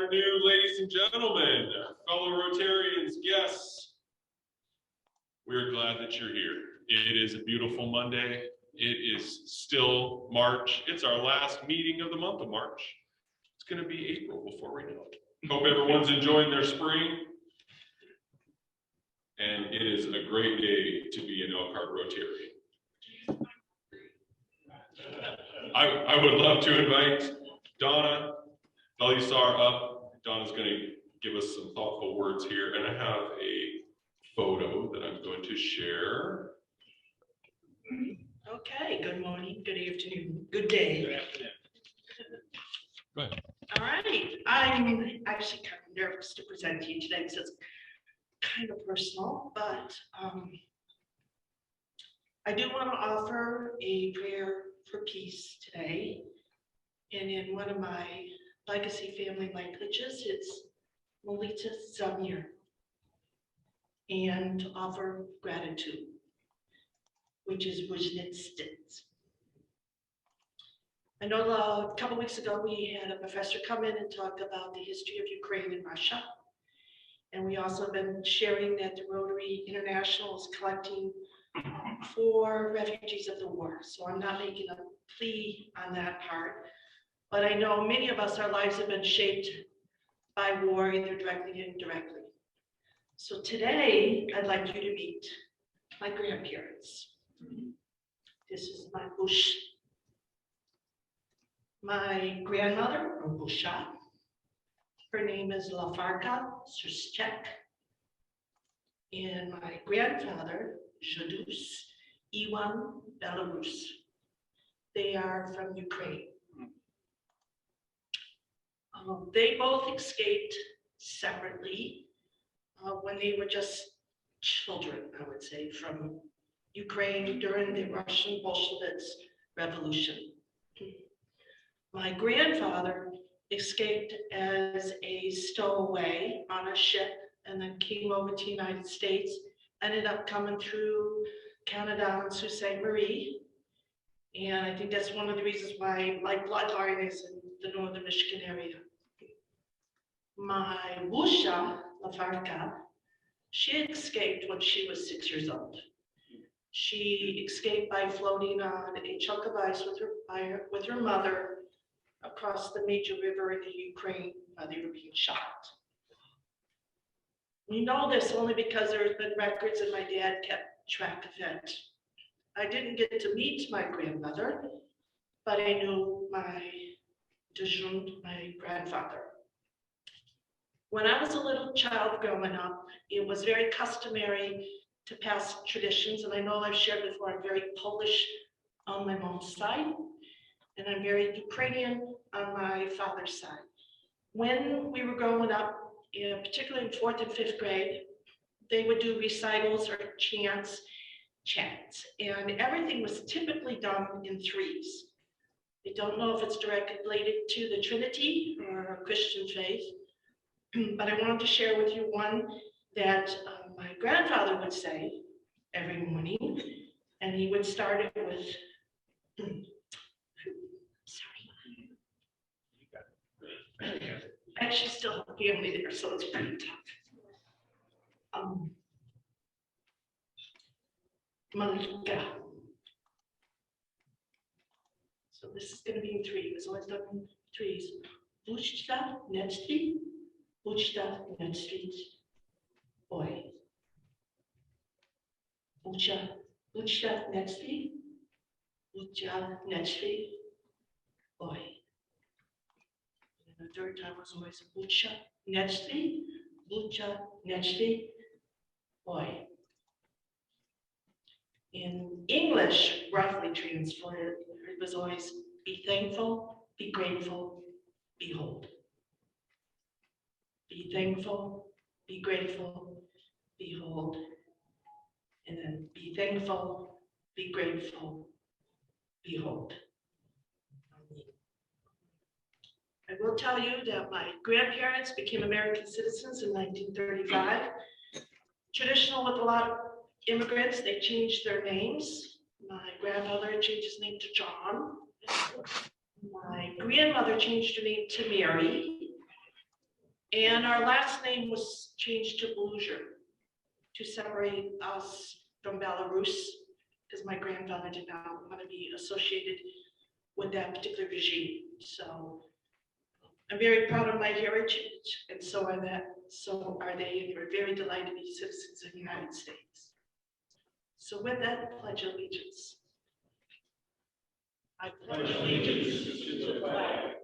afternoon, ladies and gentlemen, fellow Rotarians, guests. We're glad that you're here. It is a beautiful Monday. It is still March. It's our last meeting of the month of March. It's going to be April before we know it. Hope everyone's enjoying their spring. And it is a great day to be an ELKR Rotarian. I would love to invite Donna Elisar up. Donna's going to give us some thoughtful words here, and I have a photo that I'm going to share. Okay, good morning, good afternoon, good day. Good afternoon. Go ahead. All right, I'm actually kind of nervous to present to you today because it's kind of personal, but I do want to offer a prayer for peace today. And in one of my legacy family languages, it's Molita Zamir, and to offer gratitude, which is Dist. I know a couple weeks ago we had a professor come in and talk about the history of Ukraine and Russia. And we also have been sharing that the Rotary International is collecting for refugees of the war. So I'm not making a plea on that part, but I know many of us, our lives have been shaped by war, either directly or indirectly. So today, I'd like you to meet my grandparents. This is my bush. My grandmother, or Busha, her name is Lafarka Suschek. And my grandfather, Jadus Iwan Belarus. They are from Ukraine. They both escaped separately when they were just children, I would say, from Ukraine during the Russian Bolsheviks Revolution. My grandfather escaped as a stowaway on a ship and then came over to the United States, ended up coming through Canada and Sault Ste. Marie. And I think that's one of the reasons why my bloodline is in the northern Michigan area. My Busha, Lafarka, she escaped when she was 6 years old. She escaped by floating on a chunk of ice with her mother across the major river in the Ukraine while they were being shot. We know this only because there's been records and my dad kept track of it. I didn't get to meet my grandmother, but I knew my grandfather. When I was a little child growing up, it was very customary to pass traditions, and I know I've shared before, I'm very Polish on my mom's side, and I'm very Ukrainian on my father's side. When we were growing up, particularly in 4th and 5th grade, they would do recitals or chants, and everything was typically done in threes. I don't know if it's directly related to the Trinity or Christian faith, but I wanted to share with you one that my grandfather would say every morning, and he would start it with, I actually still have family there, so it's pretty tough. Malika. So this is going to be in three. It was always done in threes. Buchta, Netstreet, Buchta, Netstreet, boy. Bucha, Netstreet, Bucha, Netstreet, boy. And the third time was always Bucha, Netstreet, boy. In English, roughly translated, it was always be thankful, be grateful, behold. Be thankful, be grateful, behold. And then be thankful, be grateful, behold. I will tell you that my grandparents became American citizens in 1935. Traditional with a lot of immigrants, they changed their names. My grandmother changed his name to John. My grandmother changed her name to Mary. And our last name was changed to Bluger to separate us from Belarus, because my grandfather did not want to be associated with that particular regime. So I'm very proud of my heritage, and so are they, and we're very delighted to be citizens of the United States. So with that, pledge allegiance. I pledge allegiance to the flag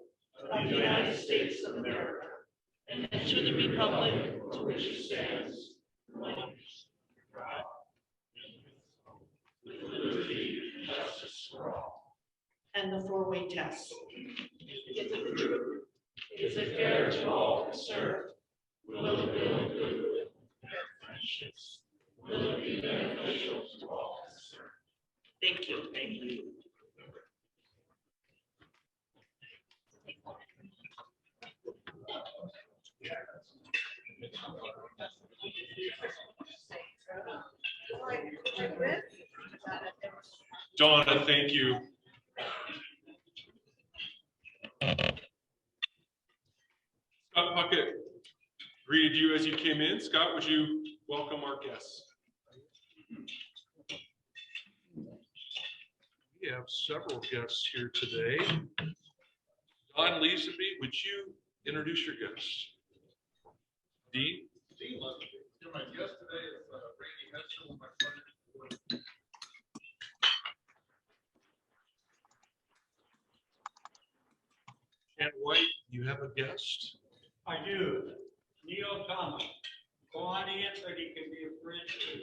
of the United States of America and to the republic to which it stands, one nation, God, with liberty and justice for all. And the four-way test. Is it the truth? Is it fair to all concerned? Will it build goodwill and friendships? Will it be beneficial to all concerned? Thank you. Thank you. Donna, thank you. Scott Puckett greeted you as you came in. Scott, would you welcome our guests? We have several guests here today. Don Leesenby, would you introduce your guests? Dean? My guest today is Randy Hester, my friend. Jan White, you have a guest? I do. Neil Thomas. Go on in, but he can be a friend too.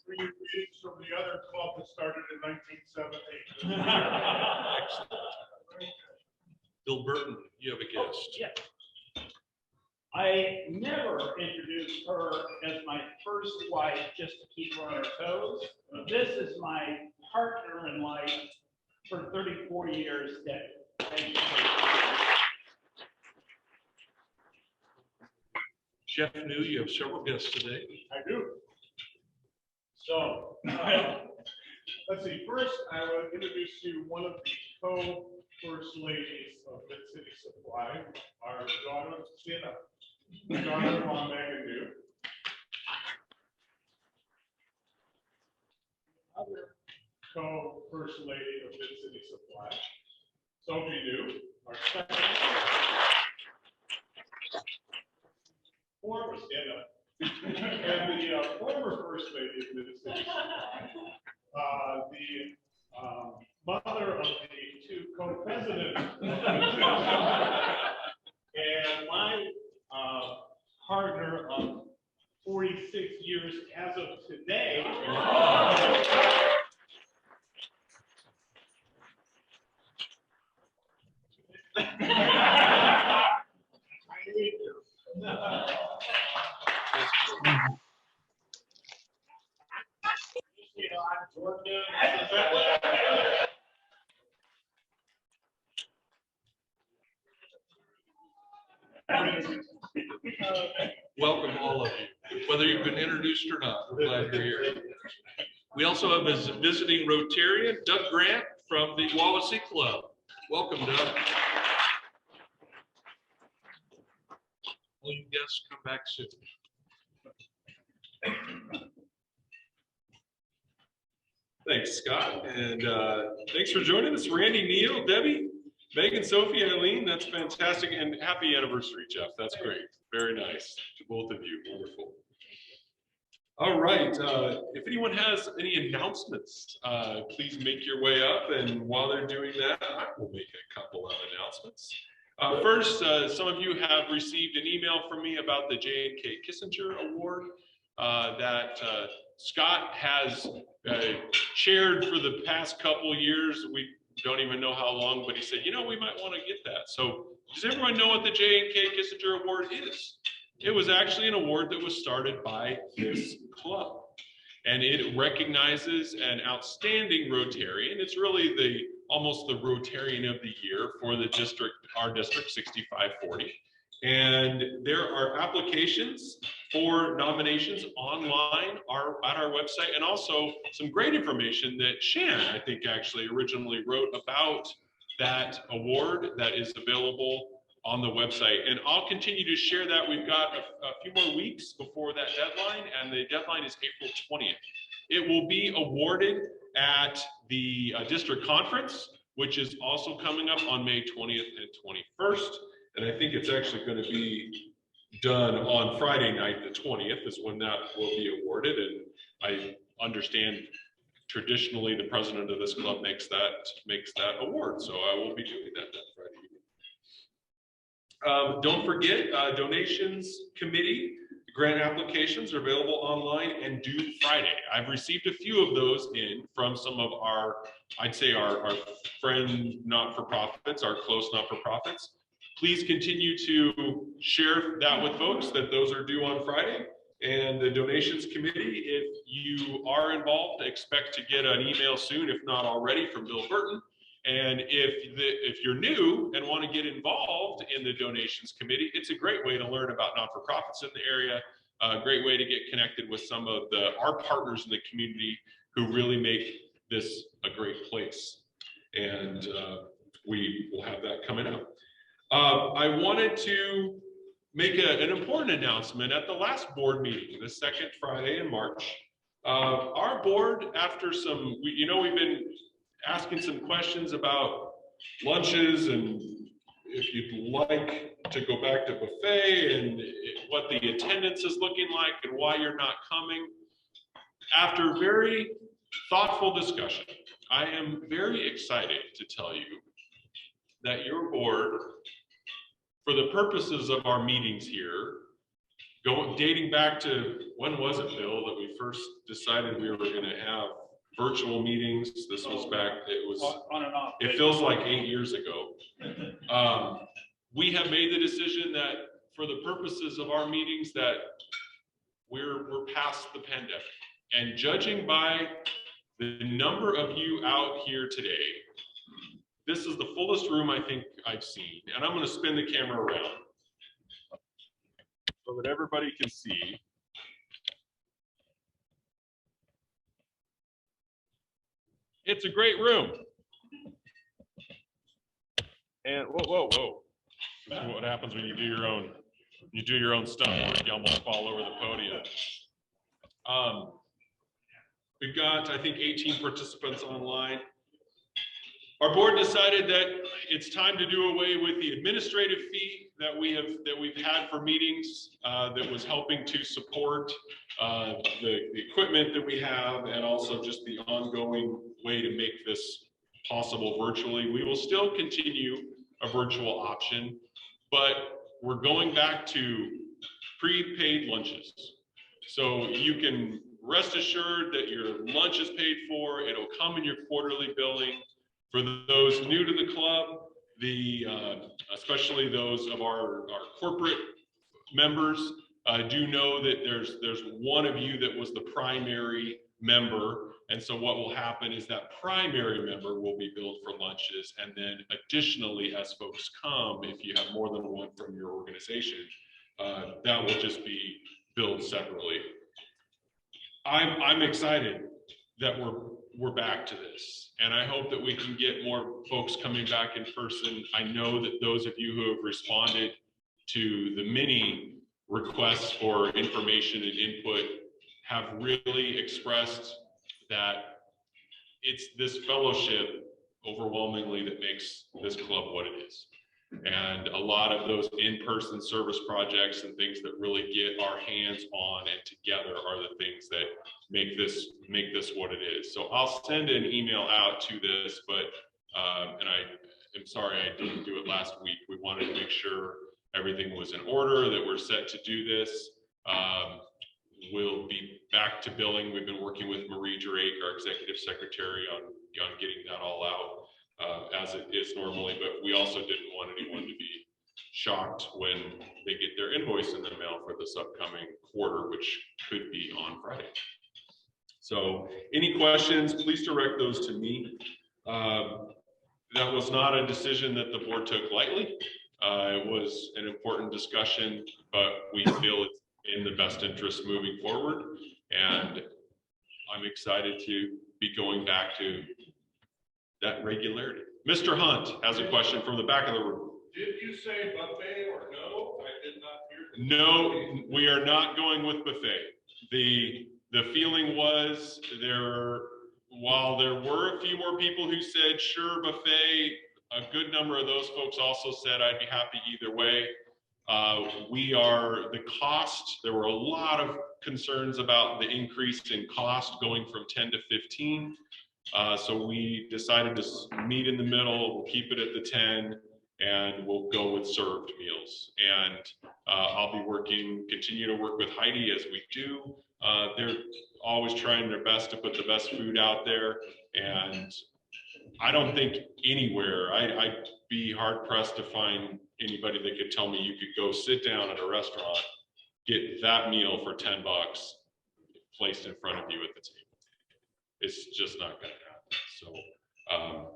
Three kids from the other club that started in 1970. Bill Burton, you have a guest. Yeah. I never introduced her as my first wife just to keep her on her toes. This is my partner in life for 34 years, Debbie. Thank you. Jeff New, you have several guests today. I do. So, let's see. First, I will introduce you one of the co-first ladies of Mid-City Supply, our daughter, Sienna. Daughter-in-law, Megan New. Other co-first lady of Mid-City Supply, Sophie New, our second. Former stand-up. And the former first lady of Mid-City Supply, the mother of the two co-presidents of Mid-City Supply, and my partner of 46 years as of today. Welcome, all of you, whether you've been introduced or not. We're glad you're here. We also have a visiting Rotarian, Doug Grant from the Wawasee Club. Welcome, Doug. All you guests come back soon. Thanks, Scott. And thanks for joining us, Randy, Neil, Debbie, Megan, Sophie, Eileen. That's fantastic. And happy anniversary, Jeff. That's great. Very nice to both of you. Wonderful. All right. If anyone has any announcements, please make your way up. And while they're doing that, I will make a couple of announcements. First, some of you have received an email from me about the J&K Kissinger Award that Scott has chaired for the past couple years. We don't even know how long, but he said, you know, we might want to get that. So does everyone know what the J&K Kissinger Award is? It was actually an award that was started by this club, and it recognizes an outstanding Rotarian. It's really almost the Rotarian of the Year for the district, our district 6540. And there are applications for nominations online at our website, and also some great information that Shan, I think, actually originally wrote about that award that is available on the website. And I'll continue to share that. We've got a few more weeks before that deadline, and the deadline is April 20th. It will be awarded at the district conference, which is also coming up on May 20th and 21st. And I think it's actually going to be done on Friday night, the 20th is when that will be awarded. And I understand traditionally the president of this club makes that award. So I will be doing that Friday evening. Don't forget, donations committee grant applications are available online and due Friday. I've received a few of those in from some of our, I'd say our friend not-for-profits, our close not-for-profits. Please continue to share that with folks that those are due on Friday. And the donations committee, if you are involved, expect to get an email soon, if not already, from Bill Burton. And if you're new and want to get involved in the donations committee, it's a great way to learn about not-for-profits in the area, a great way to get connected with some of our partners in the community who really make this a great place. And we will have that coming up. I wanted to make an important announcement at the last board meeting, the second Friday in March. Our board, after we've been asking some questions about lunches and if you'd like to go back to buffet and what the attendance is looking like and why you're not coming. After very thoughtful discussion, I am very excited to tell you that your board, for the purposes of our meetings here, dating back to, when was it, Bill, that we first decided we were going to have virtual meetings? This was back, it was On and off. It feels like 8 years ago. We have made the decision that for the purposes of our meetings that we're past the pandemic. And judging by the number of you out here today, this is the fullest room I think I've seen. And I'm going to spin the camera around so that everybody can see. It's a great room. And whoa. This is what happens when you do your own stuff. You almost fall over the podium. We've got, I think, 18 participants online. Our board decided that it's time to do away with the administrative fee that we've had for meetings that was helping to support the equipment that we have and also just the ongoing way to make this possible virtually. We will still continue a virtual option, but we're going back to prepaid lunches. So you can rest assured that your lunch is paid for. It'll come in your quarterly billing. For those new to the club, especially those of our corporate members, do know that there's one of you that was the primary member. And so what will happen is that primary member will be billed for lunches. And then additionally, as folks come, if you have more than one from your organization, that will just be billed separately. I'm excited that we're back to this. And I hope that we can get more folks coming back in person. I know that those of you who have responded to the many requests for information and input have really expressed that it's this fellowship overwhelmingly that makes this club what it is. And a lot of those in-person service projects and things that really get our hands on and together are the things that make this what it is. So I'll send an email out to this, but and I am sorry I didn't do it last week. We wanted to make sure everything was in order, that we're set to do this. We'll be back to billing. We've been working with MAR28, our executive secretary, on getting that all out as it is normally, but we also didn't want anyone to be shocked when they get their invoice in the mail for this upcoming quarter, which could be on Friday. So any questions, please direct those to me. That was not a decision that the board took lightly. It was an important discussion, but we feel it's in the best interest moving forward. And I'm excited to be going back to that regularity. Mr. Hunt has a question from the back of the room. Did you say buffet or no? I did not hear. No, we are not going with buffet. The feeling was while there were a few more people who said sure buffet, a good number of those folks also said I'd be happy either way. The cost, there were a lot of concerns about the increase in cost going from 10 to 15. So we decided to meet in the middle, we'll keep it at the 10, and we'll go with served meals. And I'll be continue to work with Heidi as we do. They're always trying their best to put the best food out there. And I don't think anywhere, I'd be hard pressed to find anybody that could tell me you could go sit down at a restaurant, get that meal for $10 placed in front of you at the table. It's just not going to happen. So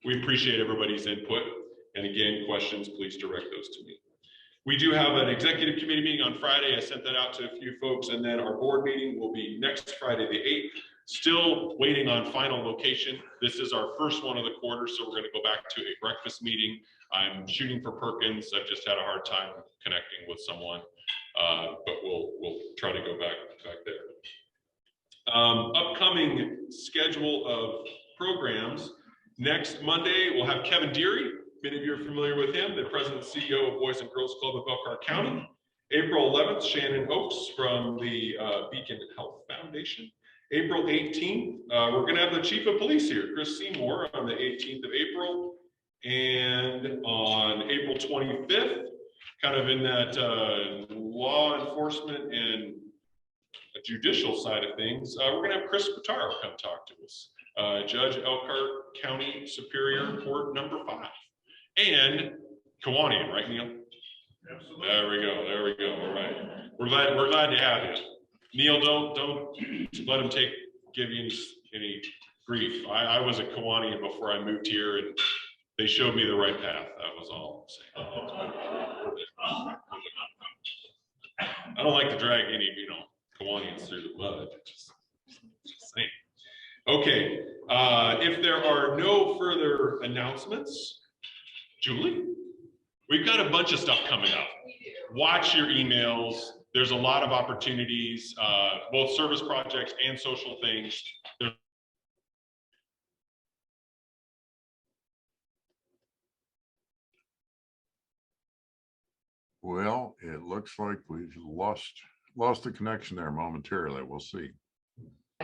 we appreciate everybody's input. And again, questions, please direct those to me. We do have an executive committee meeting on Friday. I sent that out to a few folks. And then our board meeting will be next Friday, the 8th. Still waiting on final location. This is our first one of the quarter, so we're going to go back to a breakfast meeting. I'm shooting for Perkins. I've just had a hard time connecting with someone, but we'll try to go back there. Upcoming schedule of programs. Next Monday, we'll have Kevin Deary. Many of you are familiar with him, the president and CEO of Boys and Girls Club of ELKR County. April 11th, Shannon Oakes from the Beacon Health Foundation. April 18th, we're going to have the chief of police here, Chris Seymour, on the 18th of April. And on April 25th, kind of in that law enforcement and judicial side of things, we're going to have Chris Spataro come talk to us. Judge ELKR County Superior Court number 5. And Kiwanian, right, Neil? Absolutely. There we go. All right. We're glad to have you. Neil, don't let him give you any grief. I was a Kiwanian before I moved here, and they showed me the right path. That was all I'm saying. I don't like to drag any, Kiwanians through the mud. Just saying. Okay. If there are no further announcements, Julie, we've got a bunch of stuff coming up. Watch your emails. There's a lot of opportunities, both service projects and social things. Well, it looks like we've lost the connection there momentarily. We'll see.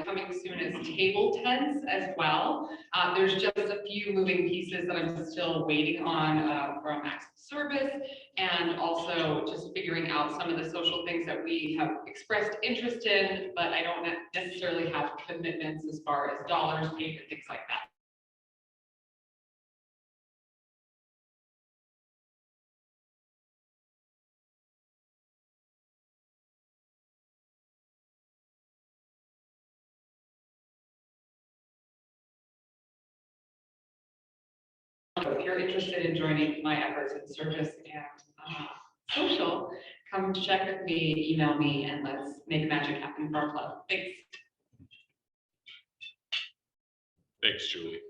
Coming soon as table tents as well. There's just a few moving pieces that I'm still waiting on from Access Service, and also just figuring out some of the social things that we have expressed interest in, but I don't necessarily have commitments as far as dollars paid and things like that. If you're interested in joining my efforts in service and social, come check with me, email me, and let's make magic happen for our club. Thanks. Thanks, Julie.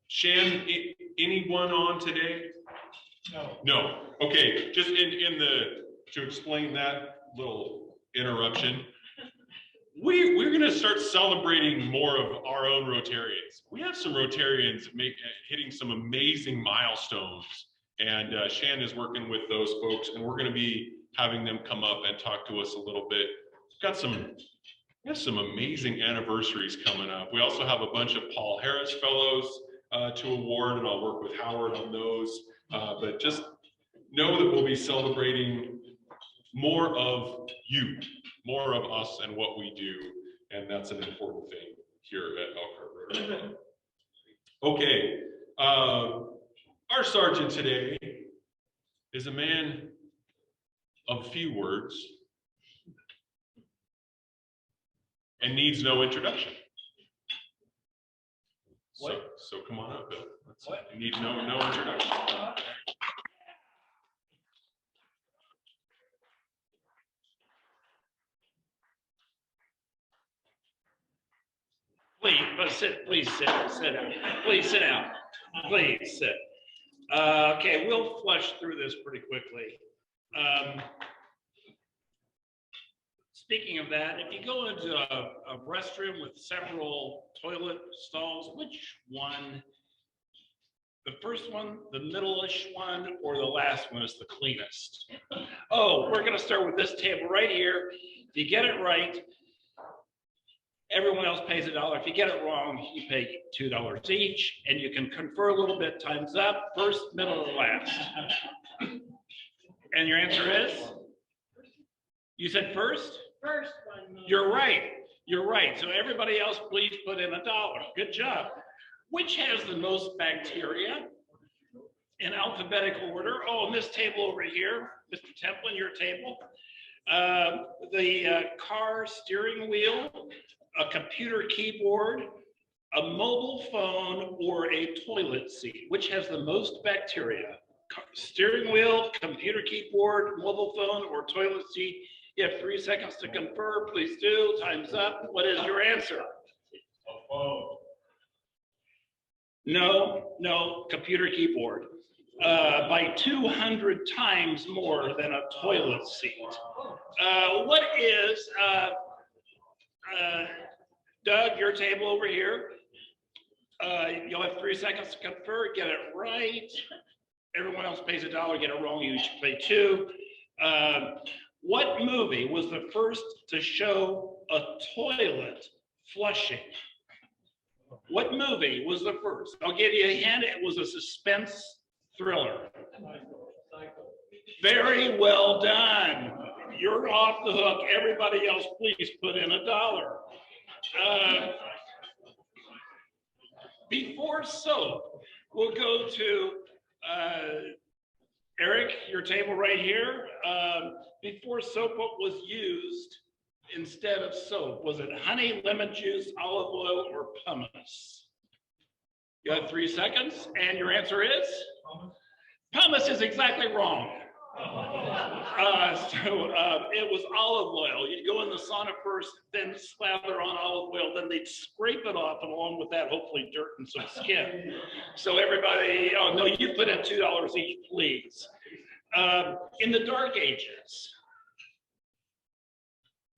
Shan, anyone on today? No. Okay, just to explain that little interruption, we're going to start celebrating more of our own Rotarians. We have some Rotarians hitting some amazing milestones, and Shan is working with those folks, and we're going to be having them come up and talk to us a little bit. We have some amazing anniversaries coming up. We also have a bunch of Paul Harris Fellows to award, and I'll work with Howard on those. But just know that we'll be celebrating more of you, more of us and what we do, and that's an important thing here at ELKR. Okay, our sergeant today is a man of few words and needs no introduction. So come on up, Bill. He needs no introduction. Wait, but please sit down, please sit down, please sit. Okay, we'll flush through this pretty quickly. Speaking of that, if you go into a restroom with several toilet stalls, which one, the first one, the middle-ish one, or the last one is the cleanest? Oh, we're gonna start with this table right here. If you get it right, everyone else pays $1. If you get it wrong, you pay $2 each, and you can confer a little bit. Time's up. First, middle, or last. And your answer is? You said first? First one. You're right. You're right. So everybody else, please put in $1. Good job. Which has the most bacteria in alphabetical order? Oh, and this table over here, Mr. Templin, your table. The car steering wheel, a computer keyboard, a mobile phone, or a toilet seat. Which has the most bacteria? Steering wheel, computer keyboard, mobile phone, or toilet seat? You have 3 seconds to confer. Please do. Time's up. What is your answer? A phone. No, computer keyboard. By 200 times more than a toilet seat. What is, Doug, your table over here? You'll have 3 seconds to confer. Get it right. Everyone else pays $1. Get it wrong, you each pay $2. What movie was the first to show a toilet flushing? What movie was the first? I'll give you a hint. It was a suspense thriller. Very well done. You're off the hook. Everybody else, please put in $1. Before soap, we'll go to Eric, your table right here. Before soap, what was used instead of soap? Was it honey, lemon juice, olive oil, or pumice? You have 3 seconds, and your answer is? Pumice is exactly wrong. It was olive oil. You'd go in the sauna first, then slather on olive oil, then they'd scrape it off, and along with that, hopefully dirt and some skin. So everybody, oh no, you put in $2 each, please. In the Dark Ages,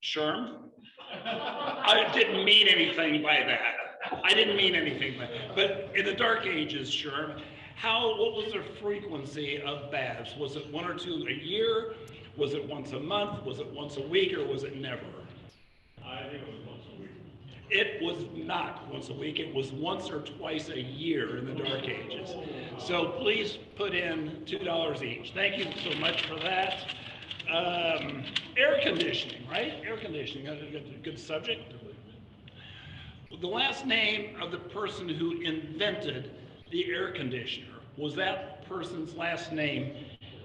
Sherm? I didn't mean anything by that. I didn't mean anything by that. But in the Dark Ages, Sherm, what was the frequency of baths? Was it 1 or 2 a year? Was it once a month? Was it once a week, or was it never? I think it was once a week. It was not once a week. It was once or twice a year in the Dark Ages. So please put in $2 each. Thank you so much for that. Air conditioning, right? Air conditioning, that's a good subject. The last name of the person who invented the air conditioner, was that person's last name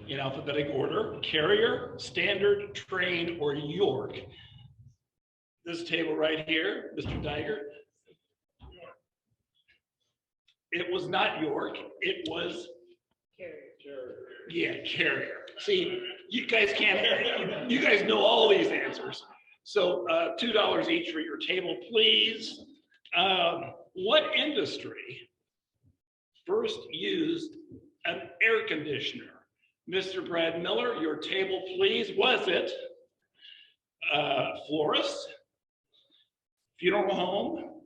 in alphabetic order? Carrier, Standard, Train, or York? This table right here, Mr. Diger. It was not York, it was Carrier. Yeah, Carrier. See, you guys can't, you guys know all these answers. So $2 each for your table, please. What industry first used an air conditioner? Mr. Brad Miller, your table, please. Was it florist, funeral home,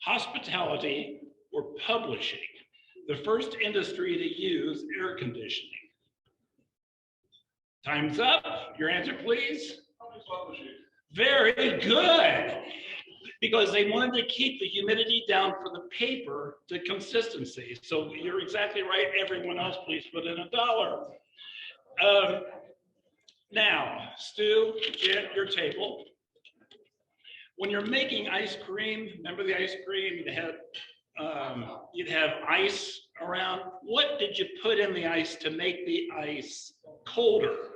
hospitality, or publishing? The first industry to use air conditioning. Time's up. Your answer, please. Very good. Because they wanted to keep the humidity down for the paper to consistency. So you're exactly right. Everyone else, please put in $1. Now, Stu, Jen, your table. When you're making ice cream, remember the ice cream? You'd have ice around. What did you put in the ice to make the ice colder?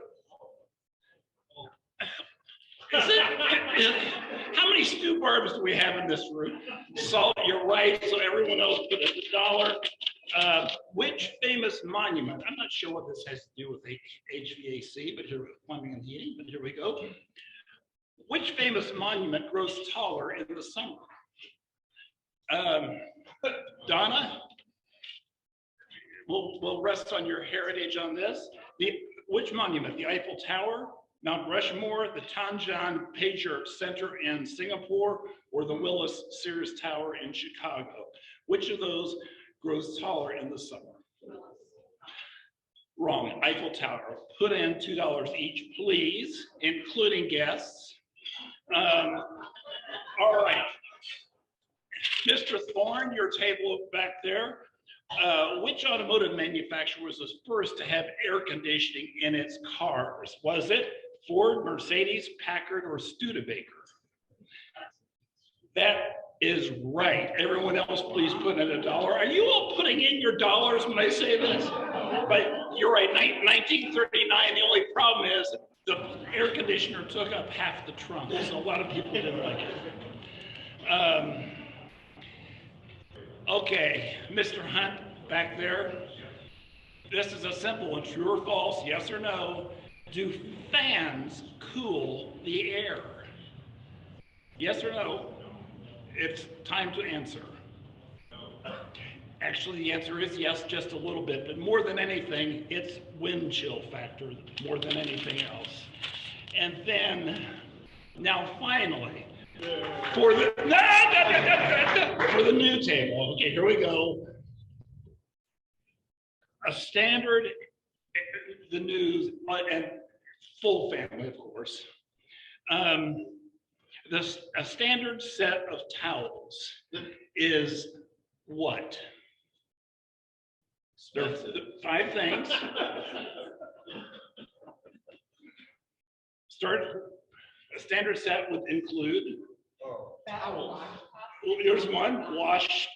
How many stew barbs do we have in this room? Salt, you're right. So everyone else put in $1. Which famous monument? I'm not sure what this has to do with HVAC, but here, plumbing and heating. But here we go. Which famous monument grows taller in the summer? Donna, we'll rest on your heritage on this. Which monument? The Eiffel Tower, Mount Rushmore, the Tanjan Pager Center in Singapore, or the Willis Sears Tower in Chicago? Which of those grows taller in the summer? Wrong. Eiffel Tower. Put in $2 each, please, including guests. All right. Mr. Thorne, your table back there. Which automotive manufacturer was the first to have air conditioning in its cars? Was it Ford, Mercedes, Packard, or Studebaker? That is right. Everyone else, please put in $1. Are you all putting in your dollars when I say this? But you're right, 1939, the only problem is the air conditioner took up half the trunk, so a lot of people didn't like it. Okay, Mr. Hunt, back there. This is a simple one, true or false, yes or no. Do fans cool the air? Yes or no? It's time to answer. Actually, the answer is yes, just a little bit, but more than anything, it's wind chill factor more than anything else. And then, now finally, for the for the new table. Okay, here we go. A standard, the news, and full family, of course. A standard set of towels is what? There's 5 things. A standard set would include. Towel. Here's one, washcloth.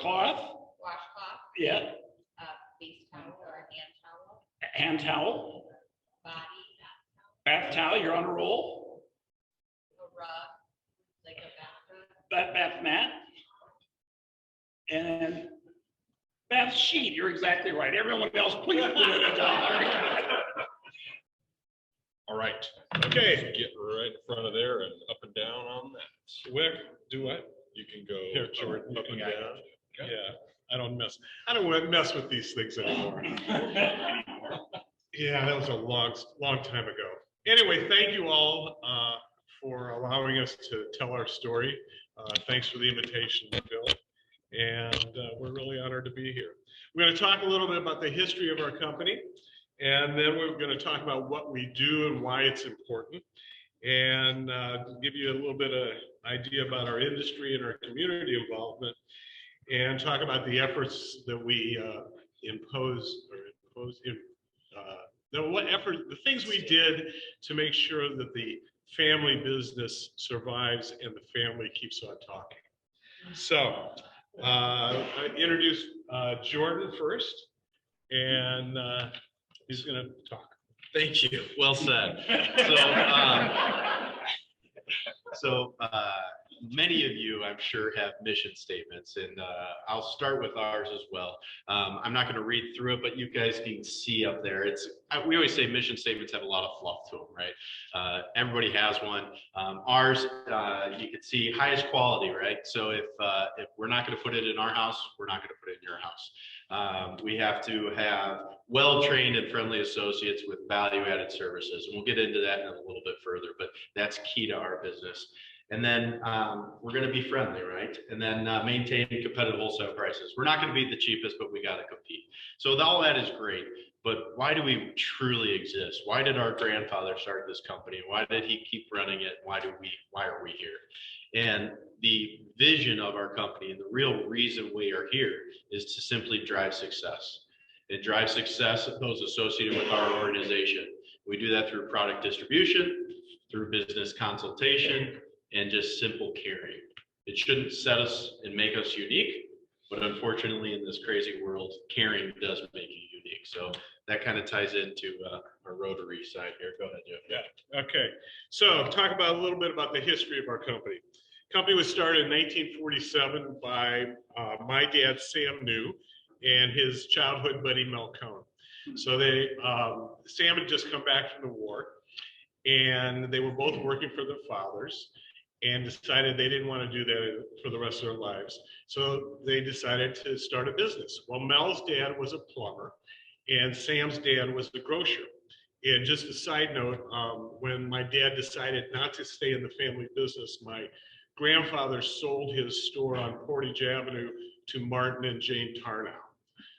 Washcloth, Yeah, face towel or hand hand towel, towel, body, bath towel, you're on a roll. a rug, like a bath rug. Bath mat. And bath sheet, you're exactly right. Everyone else, please put in $1. All right. Okay, get right in front of there and up and down on that. Where, do what? You can go Here, Jordan, up and you can down. Yeah, I don't want to mess with these things anymore. Yeah, that was a long time ago. Anyway, thank you all for allowing us to tell our story. Thanks for the invitation, Bill. And we're really honored to be here. We're going to talk a little bit about the history of our company, and then we're going to talk about what we do and why it's important, and give you a little bit of idea about our industry and our community involvement, and talk about the efforts that we the things we did to make sure that the family business survives and the family keeps on talking. So I introduce Jordan first, and he's going to talk. Thank you. Well said. So many of you, I'm sure, have mission statements, and I'll start with ours as well. I'm not going to read through it, but you guys can see up there. We always say mission statements have a lot of fluff to them, right? Everybody has one. Ours, you can see highest quality, right? So if we're not going to put it in our house, we're not going to put it in your house. We have to have well-trained and friendly associates with value-added services. And we'll get into that in a little bit further, but that's key to our business. And then we're going to be friendly, right? And then maintain competitive wholesale prices. We're not going to be the cheapest, but we got to compete. So all that is great. But why do we truly exist? Why did our grandfather start this company? Why did he keep running it? Why are we here? And the vision of our company and the real reason we are here is to simply drive success. It drives success of those associated with our organization. We do that through product distribution, through business consultation, and just simple caring. It shouldn't set us and make us unique, but unfortunately in this crazy world, caring does make you unique. So that kind of ties into our Rotary side here. Go ahead, Jeff. Yeah, okay. So talk about a little bit about the history of our company. Company was started in 1947 by my dad, Sam New, and his childhood buddy, Mel Cohn. So Sam had just come back from the war, and they were both working for their fathers. and decided they didn't want to do that for the rest of their lives. So they decided to start a business. Well, Mel's dad was a plumber and Sam's dad was the grocer. And just a side note, when my dad decided not to stay in the family business, my grandfather sold his store on Portage Avenue to Martin and Jane Tarnow.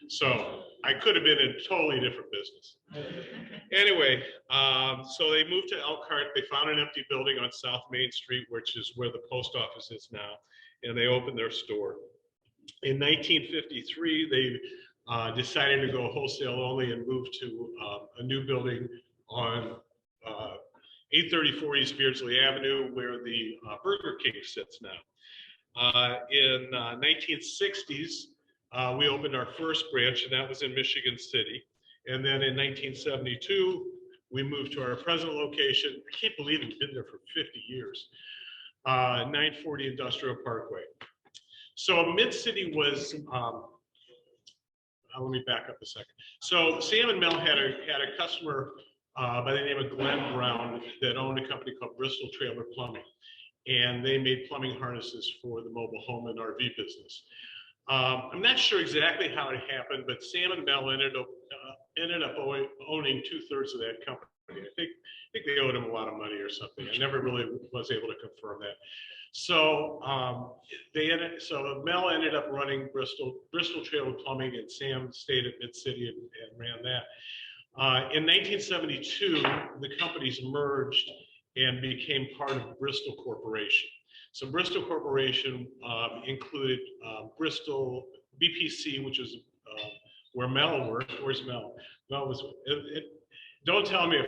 So I could have been in a totally different business. Anyway, so they moved to Elkhart. They found an empty building on South Main Street, which is where the post office is now, and they opened their store. In 1953, they decided to go wholesale only and moved to a new building on 834 East Beardsley Avenue, where the Burger King sits now. In 1960s, we opened our first branch, and that was in Michigan City. And then in 1972, we moved to our present location. I can't believe it's been there for 50 years. 940 Industrial Parkway. So Mid-City was, let me back up a second. So Sam and Mel had a customer by the name of Glenn Brown that owned a company called Bristol Trailer Plumbing. And they made plumbing harnesses for the mobile home and RV business. I'm not sure exactly how it happened, but Sam and Mel ended up owning 2/3 of that company. I think they owed him a lot of money or something. I never really was able to confirm that. So so Mel ended up running Bristol Trailer Plumbing, and Sam stayed at Mid-City and ran that. In 1972, the companies merged and became part of Bristol Corporation. So Bristol Corporation included Bristol BPC, which is where Mel worked. Where's Mel? Mel was. Don't tell me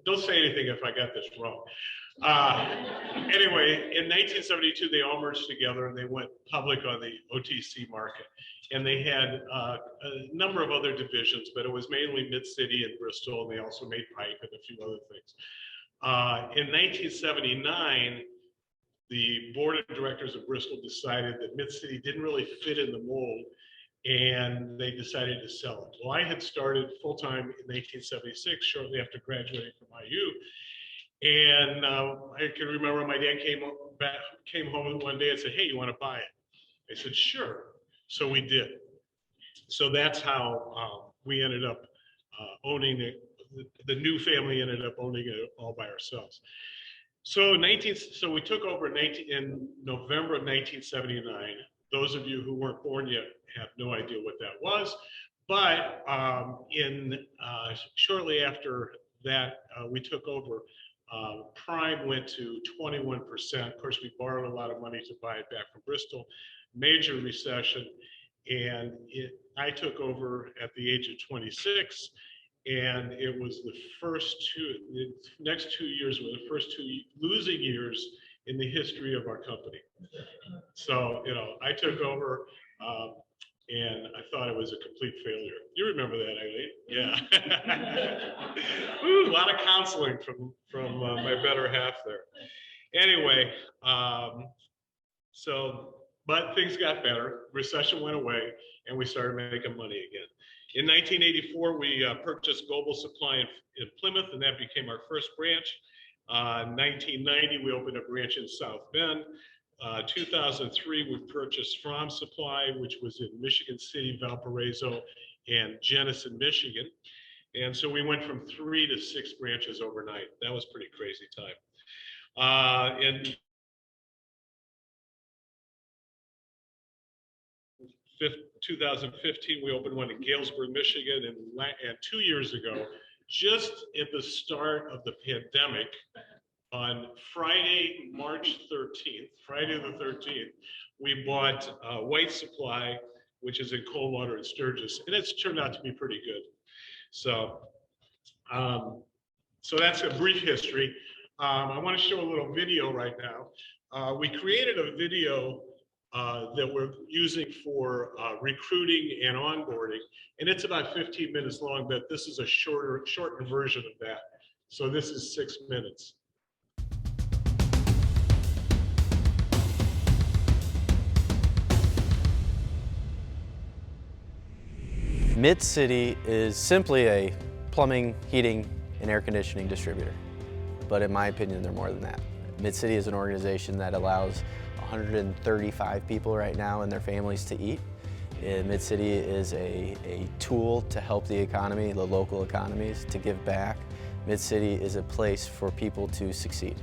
don't say anything if I got this wrong. Anyway, in 1972, they all merged together and they went public on the OTC market. And they had a number of other divisions, but it was mainly Mid-City and Bristol, and they also made pipe and a few other things. In 1979, the board of directors of Bristol decided that Mid-City didn't really fit in the mold, and they decided to sell it. Well, I had started full-time in 1976, shortly after graduating from IU. And I can remember my dad came home one day and said, "Hey, you want to buy it?" I said, "Sure." So we did. So that's how we ended up owning it. The new family ended up owning it all by ourselves. So we took over in November of 1979. Those of you who weren't born yet have no idea what that was. But shortly after that, we took over. Prime went to 21%. Of course, we borrowed a lot of money to buy it back from Bristol. Major recession, and I took over at the age of 26, and it was the next 2 years were the first 2 losing years in the history of our company. So, I took over, and I thought it was a complete failure. You remember that, Eileen? Yeah. Ooh, a lot of counseling from my better half there. Anyway, but things got better. Recession went away, and we started making money again. In 1984, we purchased Global Supply in Plymouth, and that became our first branch. 1990, we opened a branch in South Bend. 2003, we purchased Fromm Supply, which was in Michigan City, Valparaiso, and Jenison, Michigan. And so we went from 3 to 6 branches overnight. That was a pretty crazy time. In 2015, we opened one in Galesburg, Michigan, and 2 years ago, just at the start of the pandemic, on Friday, March 13th, Friday the 13th, we bought White Supply, which is in Coldwater and Sturgis, and it's turned out to be pretty good. So, so that's a brief history. I want to show a little video right now. We created a video that we're using for recruiting and onboarding, and it's about 15 minutes long, but this is a shortened version of that. So this is 6 minutes. Mid-City is simply a plumbing, heating, and air conditioning distributor. But in my opinion, they're more than that. Mid-City is an organization that allows 135 people right now and their families to eat. Mid-City is a tool to help the economy, the local economies, to give back. Mid-City is a place for people to succeed.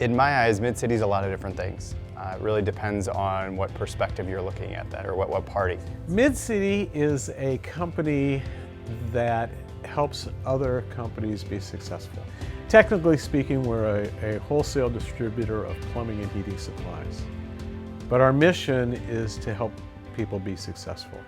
In my eyes, Mid-City is a lot of different things. It really depends on what perspective you're looking at that, or what party. Mid-City is a company that helps other companies be successful. Technically speaking, we're a wholesale distributor of plumbing and heating supplies. But our mission is to help people be successful.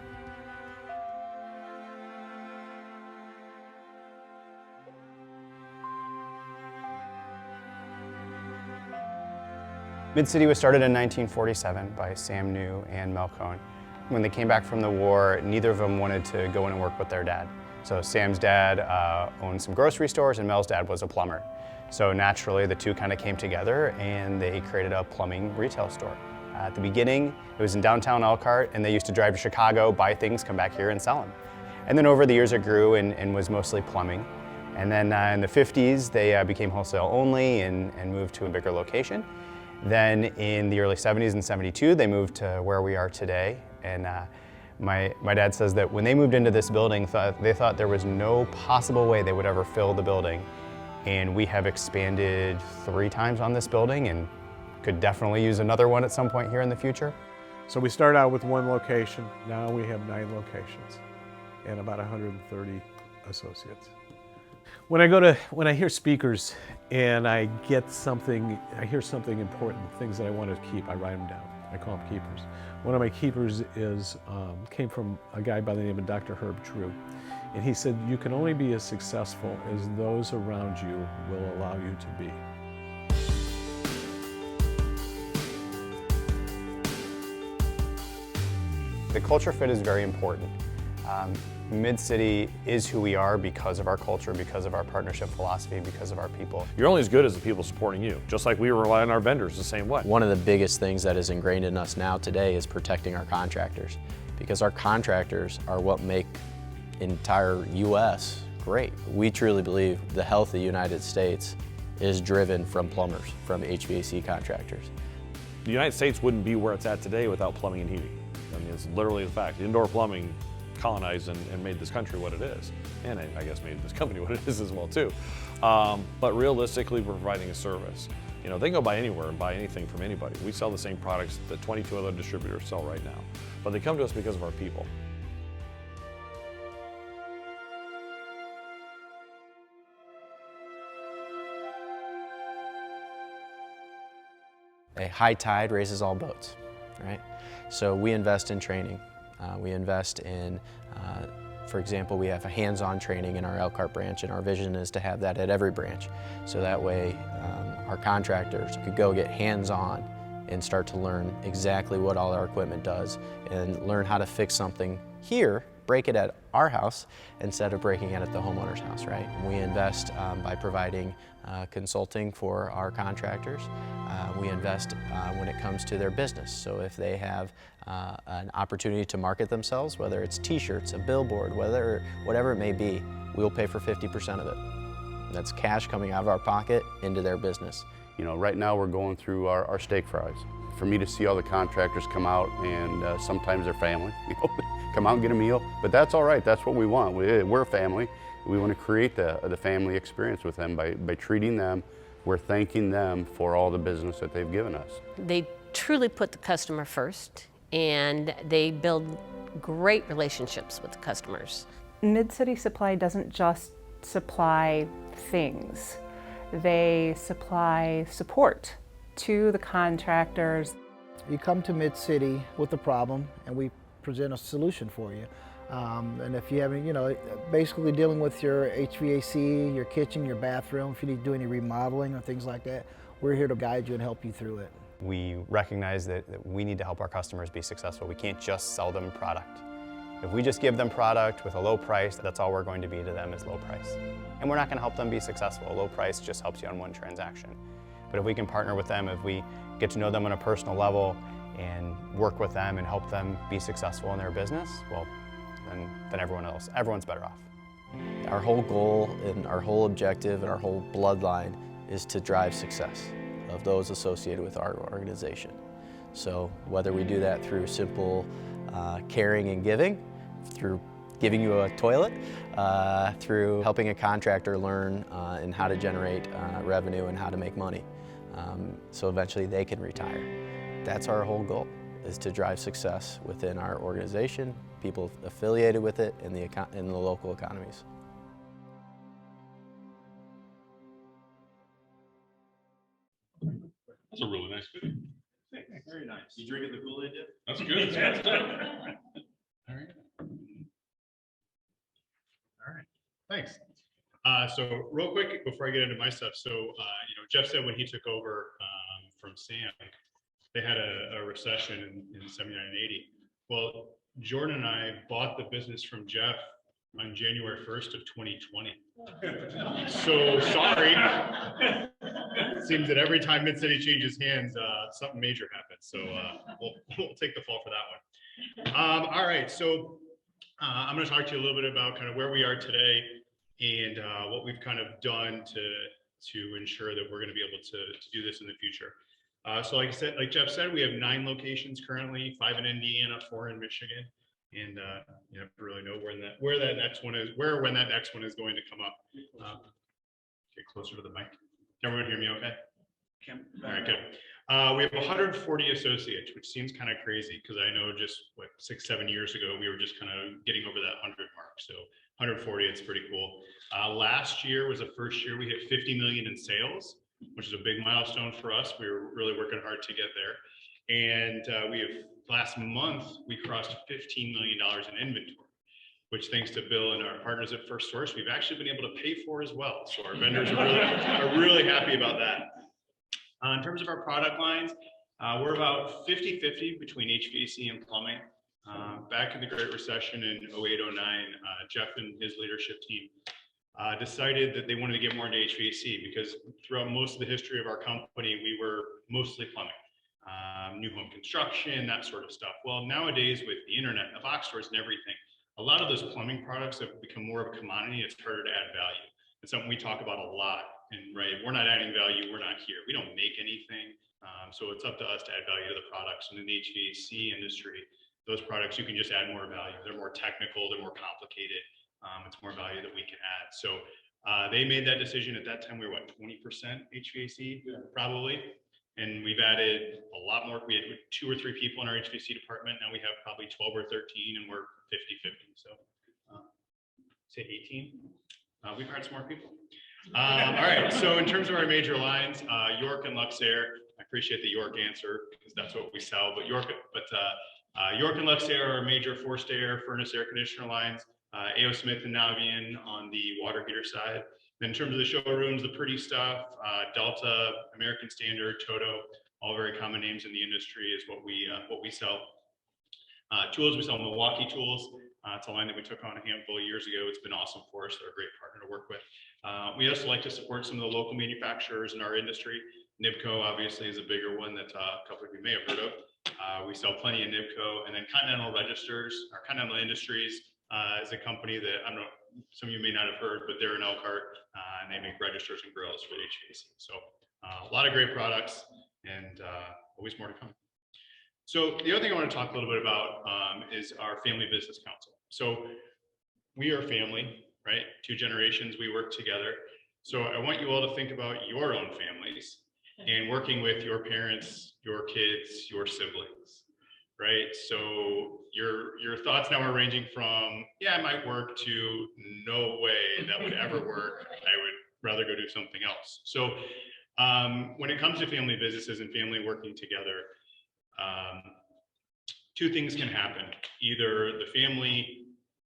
Mid-City was started in 1947 by Sam New and Mel Cohn. When they came back from the war, neither of them wanted to go in and work with their dad. So Sam's dad owned some grocery stores and Mel's dad was a plumber. So naturally the two kind of came together and they created a plumbing retail store. At the beginning, it was in downtown ELKR and they used to drive to Chicago, buy things, come back here and sell them. And then over the years it grew and was mostly plumbing. And then in the 50s, they became wholesale only and moved to a bigger location. Then in the early 70s and 72, they moved to where we are today. And my dad says that when they moved into this building, they thought there was no possible way they would ever fill the building. And we have expanded 3 times on this building and could definitely use another one at some point here in the future. So we started out with 1 location. Now we have 9 locations and about 130 associates. When I hear speakers and I hear something important, things that I want to keep, I write them down. I call them keepers. One of my keepers came from a guy by the name of Dr. Herb True. And he said, you can only be as successful as those around you will allow you to be. The culture fit is very important. Mid-City is who we are because of our culture, because of our partnership philosophy, because of our people. You're only as good as the people supporting you, just like we rely on our vendors the same way. One of the biggest things that is ingrained in us now today is protecting our contractors, because our contractors are what make entire U.S. great. We truly believe the health of the United States is driven from plumbers, from HVAC contractors. The United States wouldn't be where it's at today without plumbing and heating. I mean, it's literally the fact. Indoor plumbing colonized and made this country what it is. And I guess made this company what it is as well too. But realistically, we're providing a service. You know, they can go buy anywhere and buy anything from anybody. We sell the same products that 22 other distributors sell right now. But they come to us because of our people. A high tide raises all boats, right? So we invest in training. We invest in, for example, we have a hands-on training in our ELKR branch, and our vision is to have that at every branch. So that way our contractors could go get hands-on and start to learn exactly what all our equipment does and learn how to fix something here, break it at our house instead of breaking it at the homeowner's house, right? We invest by providing consulting for our contractors. We invest when it comes to their business. So if they have an opportunity to market themselves, whether it's t-shirts, a billboard, whatever it may be, we'll pay for 50% of it. That's cash coming out of our pocket into their business. You know, right now we're going through our steak fries. For me to see all the contractors come out and sometimes their family, you know, come out and get a meal, but that's all right. That's what we want. We're a family. We want to create the family experience with them by treating them. We're thanking them for all the business that they've given us. They truly put the customer first, and they build great relationships with the customers. Mid-City Supply doesn't just supply things. They supply support to the contractors. You come to Mid-City with a problem and we present a solution for you. And if you have, you know, basically dealing with your HVAC, your kitchen, your bathroom, if you need to do any remodeling or things like that, we're here to guide you and help you through it. We recognize that we need to help our customers be successful. We can't just sell them product. If we just give them product with a low price, that's all we're going to be to them is low price. And we're not going to help them be successful. Low price just helps you on one transaction. But if we can partner with them, if we get to know them on a personal level and work with them and help them be successful in their business, well, then everyone's better off. Our whole goal and our whole objective and our whole bloodline is to drive success. of those associated with our organization. So whether we do that through simple caring and giving, through giving you a toilet, through helping a contractor learn in how to generate revenue and how to make money, so eventually they can retire. That's our whole goal, is to drive success within our organization, people affiliated with it, in the local economies. That's a really nice video. Very nice. You drinking the Kool-Aid yet? That's good. That's good. All right. All right. Thanks. So real quick before I get into my stuff, so Jeff said when he took over from Sam, they had a recession in 79 and 80. Well, Jordan and I bought the business from Jeff on January 1st of 2020. So sorry. It seems that every time Mid-City changes hands, something major happens. So we'll take the fall for that one. All right, so I'm going to talk to you a little bit about kind of where we are today and what we've kind of done to ensure that we're going to be able to do this in the future. So like Jeff said, we have 9 locations currently, 5 in Indiana, 4 in Michigan, and you never really know when that next one is going to come up. Get closer to the mic. Can everyone hear me okay? All right, good. We have 140 associates, which seems kind of crazy because I know just 6-7 years ago, we were just kind of getting over that 100 mark. So 140, it's pretty cool. Last year was the first year we hit 50 million in sales, which is a big milestone for us. We were really working hard to get there. And last month, we crossed $15 million in inventory, which thanks to Bill and our partners at First Source, we've actually been able to pay for as well. So our vendors are really happy about that. In terms of our product lines, we're about 50-50 between HVAC and plumbing. Back in the Great Recession in 08-09, Jeff and his leadership team decided that they wanted to get more into HVAC because throughout most of the history of our company, we were mostly plumbing. New home construction, that sort of stuff. Well, nowadays with the internet, the box stores and everything, a lot of those plumbing products have become more of a commodity. It's harder to add value. It's something we talk about a lot. And right, we're not adding value. We're not here. We don't make anything. So it's up to us to add value to the products. And in the HVAC industry, those products, you can just add more value. They're more technical. They're more complicated. It's more value that we can add. So they made that decision at that time. We were 20% HVAC probably. And we've added a lot more. We had 2 or 3 people in our HVAC department. Now we have probably 12 or 13 and we're 50-50. So say 18. We've hired some more people. All right, so in terms of our major lines, York and Luxair, I appreciate the York answer because that's what we sell, but York and Luxair are major forced air, furnace air conditioner lines, A.O. Smith and Navian on the water heater side. Then in terms of the showrooms, the pretty stuff, Delta, American Standard, Toto, all very common names in the industry is what we sell. Tools, we sell Milwaukee Tools. It's a line that we took on a handful of years ago. It's been awesome for us. They're a great partner to work with. We also like to support some of the local manufacturers in our industry. Nibco obviously is a bigger one that a couple of you may have heard of. We sell plenty of Nibco, and then Continental Registers, or Continental Industries is a company that I don't know, some of you may not have heard, but they're in Elkhart, and they make registers and grills for the HVAC. So a lot of great products, and always more to come. So the other thing I want to talk a little bit about is our Family Business Council. So we are family, right? 2 generations, we work together. So I want you all to think about your own families and working with your parents, your kids, your siblings, right? So your thoughts now are ranging from, yeah, I might work, to no way that would ever work. I would rather go do something else. So when it comes to family businesses and family working together, 2 things can happen. Either the family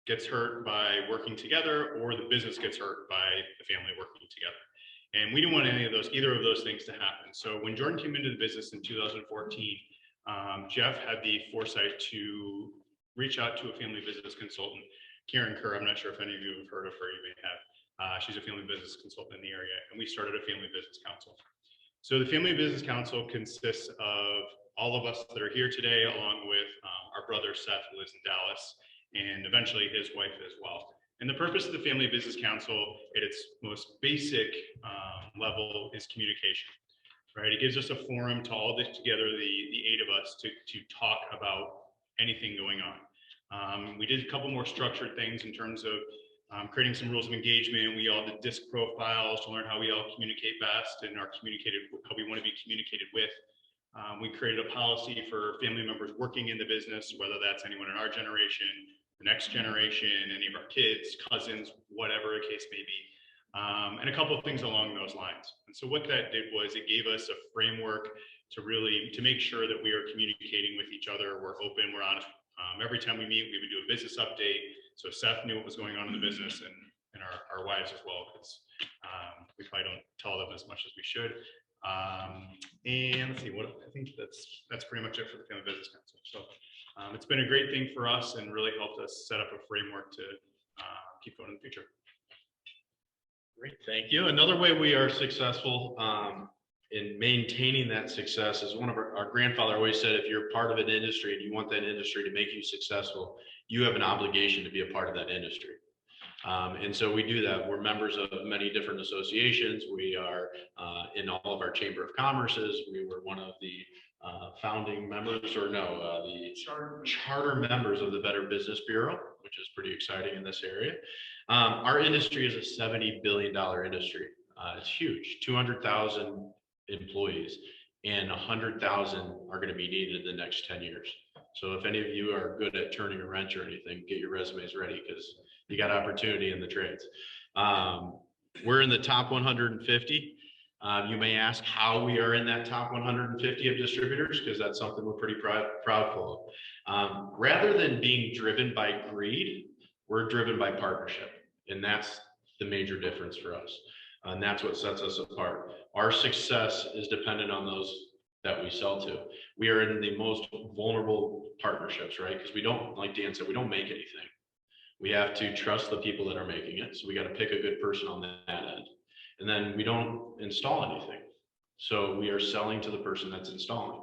gets hurt by working together, or the business gets hurt by the family working together. And we didn't want either of those things to happen. So when Jordan came into the business in 2014, Jeff had the foresight to reach out to a family business consultant, Karen Kerr. I'm not sure if any of you have heard of her, you may have. She's a family business consultant in the area, and we started a family business council. So the Family Business Council consists of all of us that are here today, along with our brother Seth, who lives in Dallas, and eventually his wife as well. And the purpose of the Family Business Council at its most basic level is communication, right? It gives us a forum to all this together, the 8 of us, to talk about anything going on. We did a couple more structured things in terms of creating some rules of engagement. We all did Dist profiles to learn how we all communicate best and how we want to be communicated with. We created a policy for family members working in the business, whether that's anyone in our generation, the next generation, any of our kids, cousins, whatever the case may be, and a couple of things along those lines. And so what that did was it gave us a framework to make sure that we are communicating with each other. We're open, we're honest. Every time we meet, we would do a business update. So Seth knew what was going on in the business, and our wives as well, because we probably don't tell them as much as we should. And let's see, I think that's pretty much it for the Family Business Council. So it's been a great thing for us and really helped us set up a framework to keep going in the future. Great, thank you. Another way we are successful in maintaining that success is one of our grandfather always said, if you're part of an industry and you want that industry to make you successful, you have an obligation to be a part of that industry. And so we do that. We're members of many different associations. We are in all of our Chamber of Commerces. We were one of the founding members, or no, the charter members of the Better Business Bureau, which is pretty exciting in this area. Our industry is a $70 billion industry. It's huge, 200,000 employees, and 100,000 are going to be needed in the next 10 years. So if any of you are good at turning a wrench or anything, get your resumes ready, because you got opportunity in the trades. We're in the top 150. You may ask how we are in that top 150 of distributors, because that's something we're pretty proudful of. Rather than being driven by greed, we're driven by partnership. And that's the major difference for us. And that's what sets us apart. Our success is dependent on those that we sell to. We are in the most vulnerable partnerships, right? Because we don't, like Dan said, we don't make anything. We have to trust the people that are making it. So we got to pick a good person on that end. And then we don't install anything. So we are selling to the person that's installing.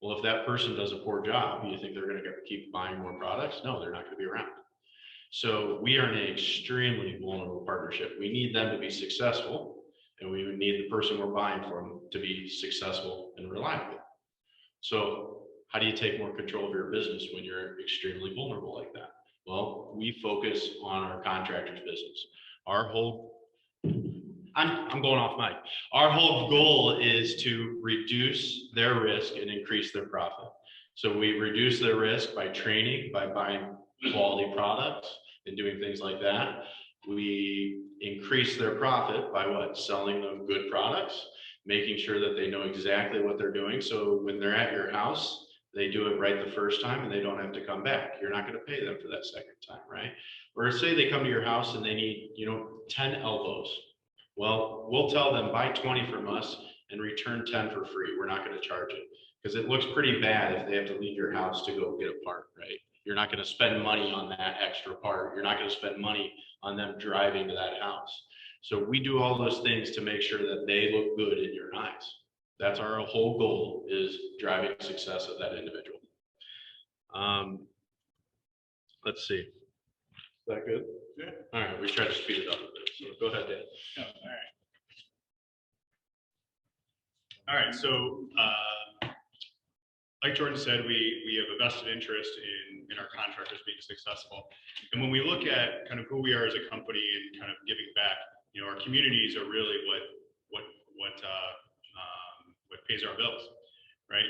Well, if that person does a poor job, you think they're going to keep buying more products? No, they're not going to be around. So we are in an extremely vulnerable partnership. We need them to be successful, and we need the person we're buying from to be successful and reliable. So how do you take more control of your business when you're extremely vulnerable like that? Well, we focus on our contractors' business. Our whole, I'm going off mic. Our whole goal is to reduce their risk and increase their profit. So we reduce their risk by training, by buying quality products and doing things like that. We increase their profit by what? Selling them good products, making sure that they know exactly what they're doing. So when they're at your house, they do it right the first time and they don't have to come back. You're not going to pay them for that second time, right? Or say they come to your house and they need, 10 elbows. Well, we'll tell them buy 20 from us and return 10 for free. We're not going to charge it, because it looks pretty bad if they have to leave your house to go get a part, right? You're not going to spend money on that extra part. You're not going to spend money on them driving to that house. So we do all those things to make sure that they look good in your eyes. That's our whole goal, is driving success of that individual. Let's see. Is that good? Yeah. All right, we try to speed it up a bit. So go ahead, Dan. Oh, all right, so like Jordan said, we have a vested interest in our contractors being successful. And when we look at kind of who we are as a company and kind of giving back, our communities are really what pays our bills, right?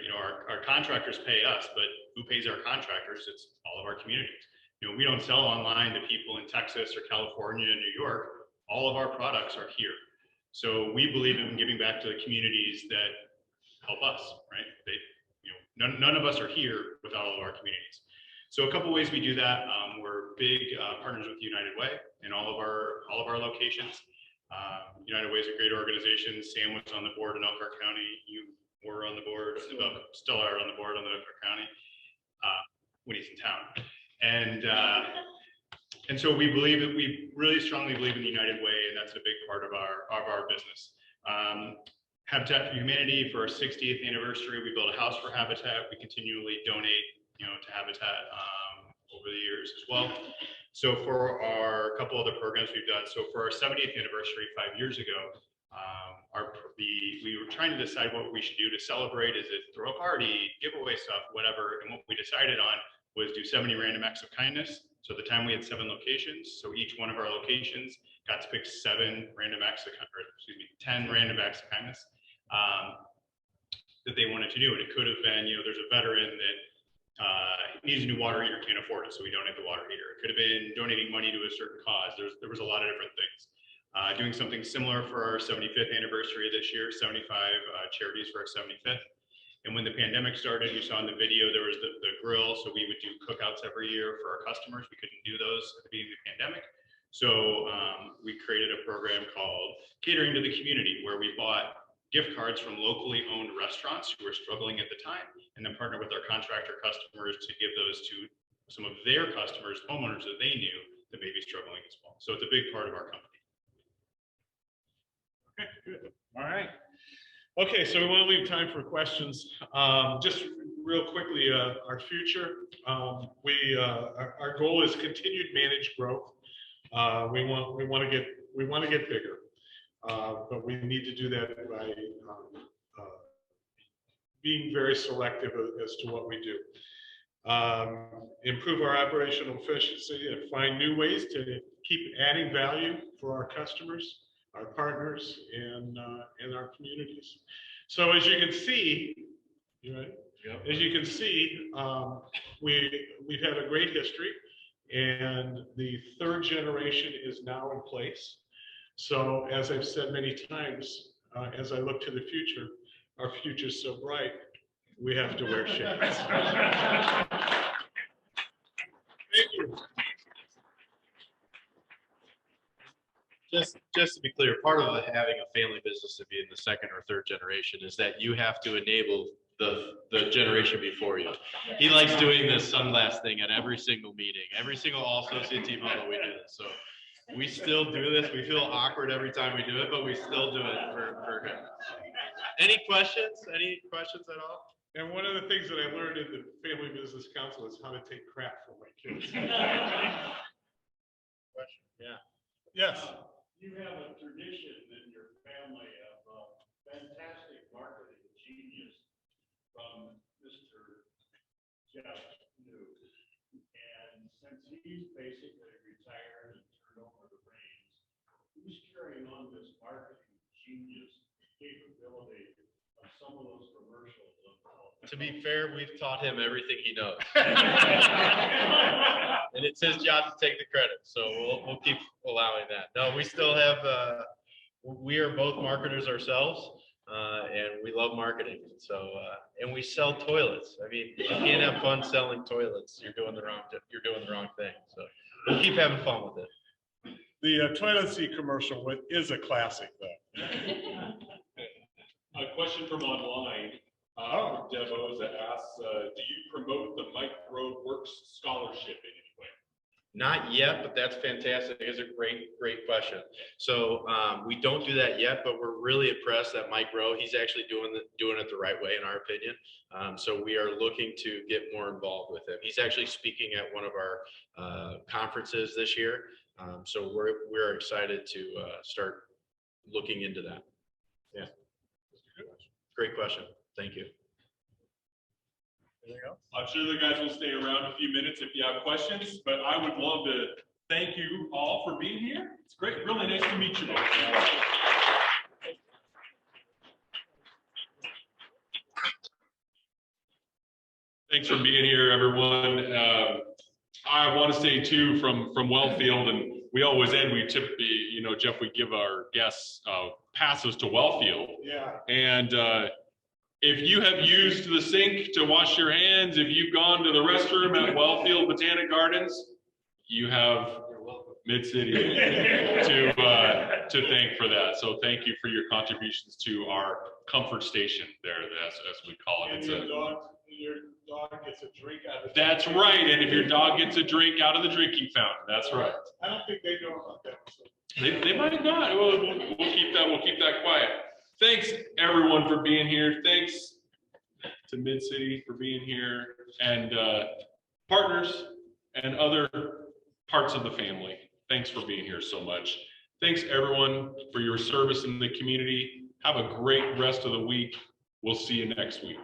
Our contractors pay us, but who pays our contractors? It's all of our communities. We don't sell online to people in Texas or California and New York. All of our products are here. So we believe in giving back to the communities that help us, right? None of us are here without all of our communities. So a couple ways we do that. We're big partners with United Way in all of our locations. United Way is a great organization. Sam was on the board in Elkhart County. You were on the board, still are on the board on the Elkhart County when he's in town. And so we really strongly believe in the United Way, and that's a big part of our business. Habitat for Humanity, for our 60th anniversary, we built a house for Habitat. We continually donate, to Habitat over the years as well. So for our couple other programs we've done, so for our 70th anniversary 5 years ago, we were trying to decide what we should do to celebrate. Is it throw a party, give away stuff, whatever? And what we decided on was do 70 random acts of kindness. So at the time we had 7 locations. So each one of our locations got to pick 10 random acts of kindness that they wanted to do. And it could have been, there's a veteran that needs a new water heater, can't afford it, so we donate the water heater. It could have been donating money to a certain cause. There was a lot of different things. Doing something similar for our 75th anniversary this year, 75 charities for our 75th. And when the pandemic started, you saw in the video, there was the grill. So we would do cookouts every year for our customers. We couldn't do those at the beginning of the pandemic. So we created a program called Catering to the Community, where we bought gift cards from locally owned restaurants who were struggling at the time, and then partner with our contractor customers to give those to some of their customers, homeowners that they knew that may be struggling as well. So it's a big part of our company. Okay, good. All right. Okay, so we want to leave time for questions. Just real quickly, our future. Our goal is continued managed growth. We want to get bigger, but we need to do that by being very selective as to what we do. Improve our operational efficiency and find new ways to keep adding value for our customers, our partners, and our communities. So as you can see, we've had a great history, and the 3rd generation is now in place. So as I've said many times, as I look to the future, our future's so bright, we have to wear shades. Thank you. Just to be clear, part of having a family business to be in the 2nd or 3rd generation is that you have to enable the generation before you. He likes doing this sunglass thing at every single meeting, every single all associate team huddle we do this. So we still do this. We feel awkward every time we do it, but we still do it for him. Any questions? Any questions at all? And one of the things that I learned in the Family Business Council is how to take crap from my kids. Question? Yeah. Yes. You have a tradition in your family of fantastic marketing genius from Mr. Jeff New. And since he's basically retired and turned over the reins, who's carrying on this marketing genius capability of some of those commercials? To be fair, we've taught him everything he knows. And it's his job to take the credit. So we'll keep allowing that. No, we still have, we are both marketers ourselves, and we love marketing. So, and we sell toilets. I mean, you can't have fun selling toilets. You're doing the wrong thing. So we'll keep having fun with it. The toilet seat commercial is a classic, though. A question from online. Deb Oza asks, do you promote the Mike Road Works Scholarship in any way? Not yet, but that's fantastic. It's a great question. So we don't do that yet, but we're really impressed that Mike Rowe, he's actually doing it the right way, in our opinion. So we are looking to get more involved with him. He's actually speaking at one of our conferences this year. So we're excited to start looking into that. Yeah. Great question. Thank you. Anything else? I'm sure the guys will stay around a few minutes if you have questions, but I would love to thank you all for being here. It's great. Really nice to meet you both. Thanks for being here, everyone. I want to say too, from Wellfield, and we always end, we typically, Jeff, we give our guests passes to Wellfield. Yeah. And if you have used the sink to wash your hands, if you've gone to the restroom at Wellfield Botanic Gardens, you have Mid-City to thank for that. So thank you for your contributions to our comfort station there, as we call it. And your dog gets a drink out of the That's right. And if your dog gets a drink out of the drinking fountain, that's right. I don't think they know about that. So. They might not. We'll keep that quiet. Thanks everyone for being here. Thanks to Mid-City for being here, and partners and other parts of the family. Thanks for being here so much. Thanks everyone for your service in the community. Have a great rest of the week. We'll see you next week.